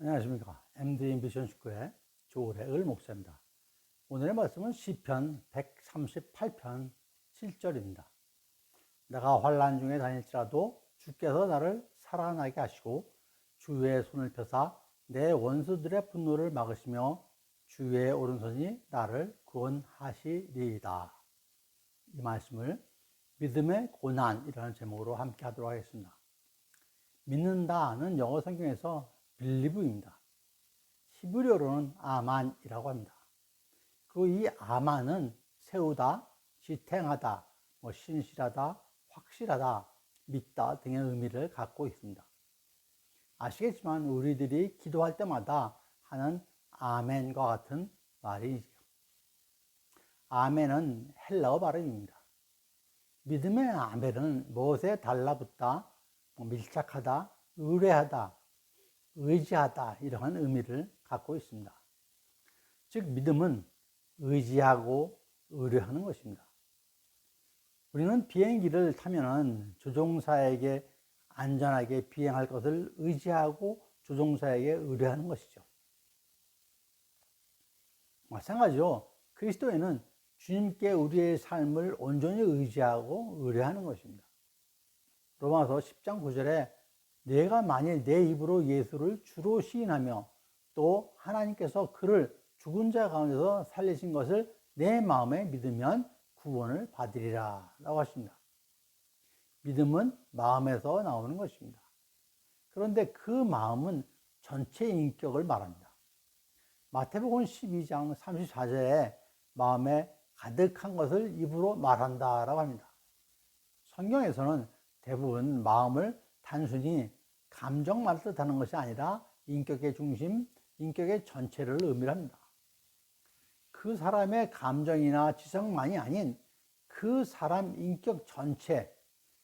안녕하십니까. MD 미션 축구의 조래을 목사입니다. 오늘의 말씀은 시편 138편 7절입니다. 내가 환난 중에 다닐지라도 주께서 나를 살아나게 하시고 주의 손을 펴사 내 원수들의 분노를 막으시며 주의 오른손이 나를 구원하시리이다. 이 말씀을 믿음의 고난이라는 제목으로 함께 하도록 하겠습니다. 믿는다는 영어 성경에서 빌리브입니다. 히브리어로는 아만이라고 합니다. 그리고 이 아만은 세우다, 지탱하다, 신실하다, 확실하다, 믿다 등의 의미를 갖고 있습니다. 아시겠지만 우리들이 기도할 때마다 하는 아멘과 같은 말이지요. 아멘은 헬라어 발음입니다. 믿음의 아멘은 무엇에 달라붙다, 밀착하다, 의뢰하다, 의지하다 이러한 의미를 갖고 있습니다. 즉 믿음은 의지하고 의뢰하는 것입니다. 우리는 비행기를 타면 조종사에게 안전하게 비행할 것을 의지하고 조종사에게 의뢰하는 것이죠. 마찬가지로 그리스도인은 주님께 우리의 삶을 온전히 의지하고 의뢰하는 것입니다. 로마서 10장 9절에 내가 만일 내 입으로 예수를 주로 시인하며 또 하나님께서 그를 죽은 자 가운데서 살리신 것을 내 마음에 믿으면 구원을 받으리라 라고 하십니다. 믿음은 마음에서 나오는 것입니다. 그런데 그 마음은 전체 인격을 말합니다. 마태복음 12장 34절에 마음에 가득한 것을 입으로 말한다 라고 합니다. 성경에서는 대부분 마음을 단순히 감정만 뜻하는 것이 아니라 인격의 중심, 인격의 전체를 의미합니다. 그 사람의 감정이나 지성만이 아닌 그 사람 인격 전체,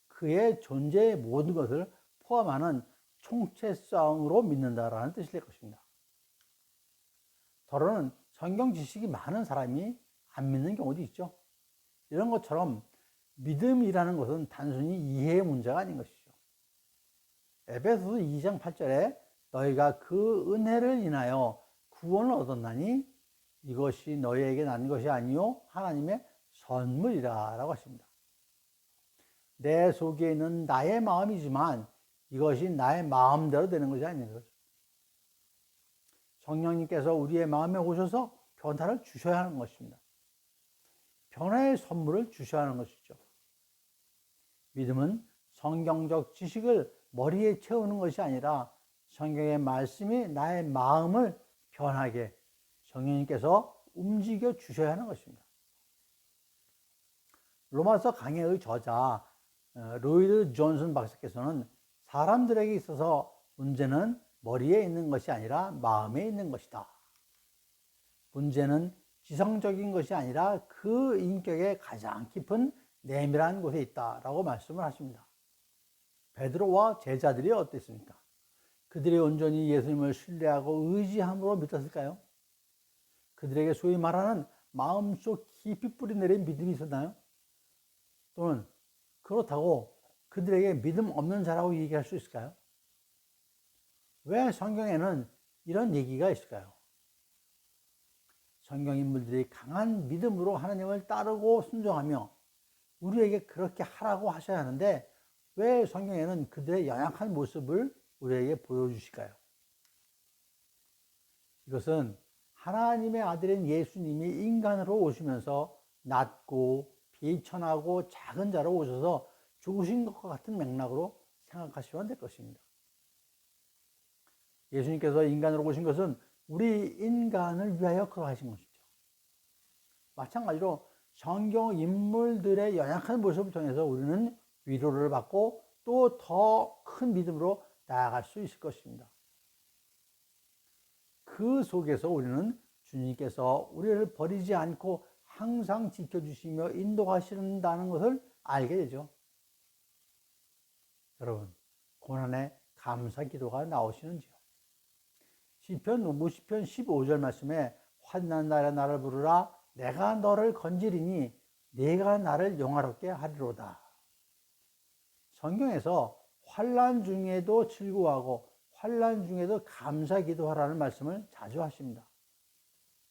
그의 존재의 모든 것을 포함하는 총체성으로 믿는다라는 뜻이 될 것입니다. 더러는 성경 지식이 많은 사람이 안 믿는 경우도 있죠. 이런 것처럼 믿음이라는 것은 단순히 이해의 문제가 아닌 것이죠. 에베소서 2장 8절에 너희가 그 은혜를 인하여 구원을 얻었나니 이것이 너희에게 난 것이 아니요 하나님의 선물이라 라고 하십니다. 내 속에 있는 나의 마음이지만 이것이 나의 마음대로 되는 것이 아닌 거죠. 성령님께서 우리의 마음에 오셔서 변화를 주셔야 하는 것입니다. 변화의 선물을 주셔야 하는 것이죠. 믿음은 성경적 지식을 머리에 채우는 것이 아니라 성경의 말씀이 나의 마음을 변하게 성령님께서 움직여 주셔야 하는 것입니다. 로마서 강해의 저자 로이드 존슨 박사께서는 사람들에게 있어서 문제는 머리에 있는 것이 아니라 마음에 있는 것이다. 문제는 지성적인 것이 아니라 그 인격의 가장 깊은 내밀한 곳에 있다라고 말씀을 하십니다. 베드로와 제자들이 어땠습니까? 그들이 온전히 예수님을 신뢰하고 의지함으로 믿었을까요? 그들에게 소위 말하는 마음속 깊이 뿌리내린 믿음이 있었나요? 또는 그렇다고 그들에게 믿음 없는 자라고 얘기할 수 있을까요? 왜 성경에는 이런 얘기가 있을까요? 성경 인물들이 강한 믿음으로 하나님을 따르고 순종하며 우리에게 그렇게 하라고 하셔야 하는데 왜 성경에는 그들의 연약한 모습을 우리에게 보여주실까요? 이것은 하나님의 아들인 예수님이 인간으로 오시면서 낮고 비천하고 작은 자로 오셔서 죽으신 것과 같은 맥락으로 생각하시면 될 것입니다. 예수님께서 인간으로 오신 것은 우리 인간을 위하여 그러하신 것이죠. 마찬가지로 성경 인물들의 연약한 모습을 통해서 우리는 위로를 받고 또 더 큰 믿음으로 나아갈 수 있을 것입니다. 그 속에서 우리는 주님께서 우리를 버리지 않고 항상 지켜주시며 인도하신다는 것을 알게 되죠. 여러분, 고난에 감사 기도가 나오시는지요? 시편 15절 말씀에 환난 날에 나를 부르라 내가 너를 건지리니 네가 나를 영화롭게 하리로다. 성경에서 환난 중에도 즐거워하고 환난 중에도 감사 기도하라는 말씀을 자주 하십니다.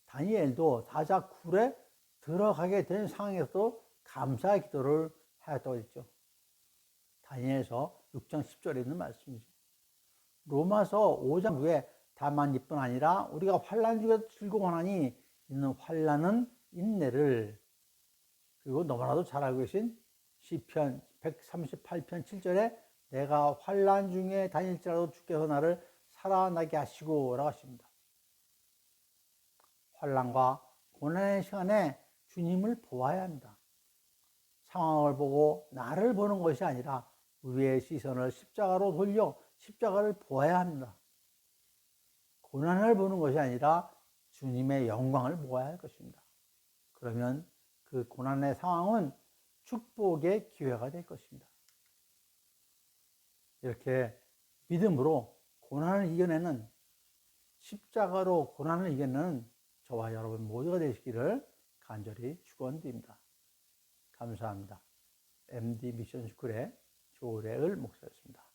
다니엘도 사자 굴에 들어가게 된 상황에서도 감사 기도를 하였다고 했죠. 다니엘서 6장 10절에 있는 말씀이죠. 로마서 5장 9에 다만 이뿐 아니라 우리가 환난 중에도 즐거워하니 있는 환난은 인내를, 그리고 너무나도 잘 알고 계신 시편 138편 7절에 내가 환난 중에 다닐지라도 주께서 나를 살아나게 하시고 라고 하십니다. 환난과 고난의 시간에 주님을 보아야 합니다. 상황을 보고 나를 보는 것이 아니라 우리의 시선을 십자가로 돌려 십자가를 보아야 합니다. 고난을 보는 것이 아니라 주님의 영광을 보아야 할 것입니다. 그러면 그 고난의 상황은 축복의 기회가 될 것입니다. 이렇게 믿음으로 고난을 이겨내는, 십자가로 고난을 이겨내는 저와 여러분 모두가 되시기를 간절히 축원드립니다. 감사합니다. MD 미션 스쿨의 조래을 목사였습니다.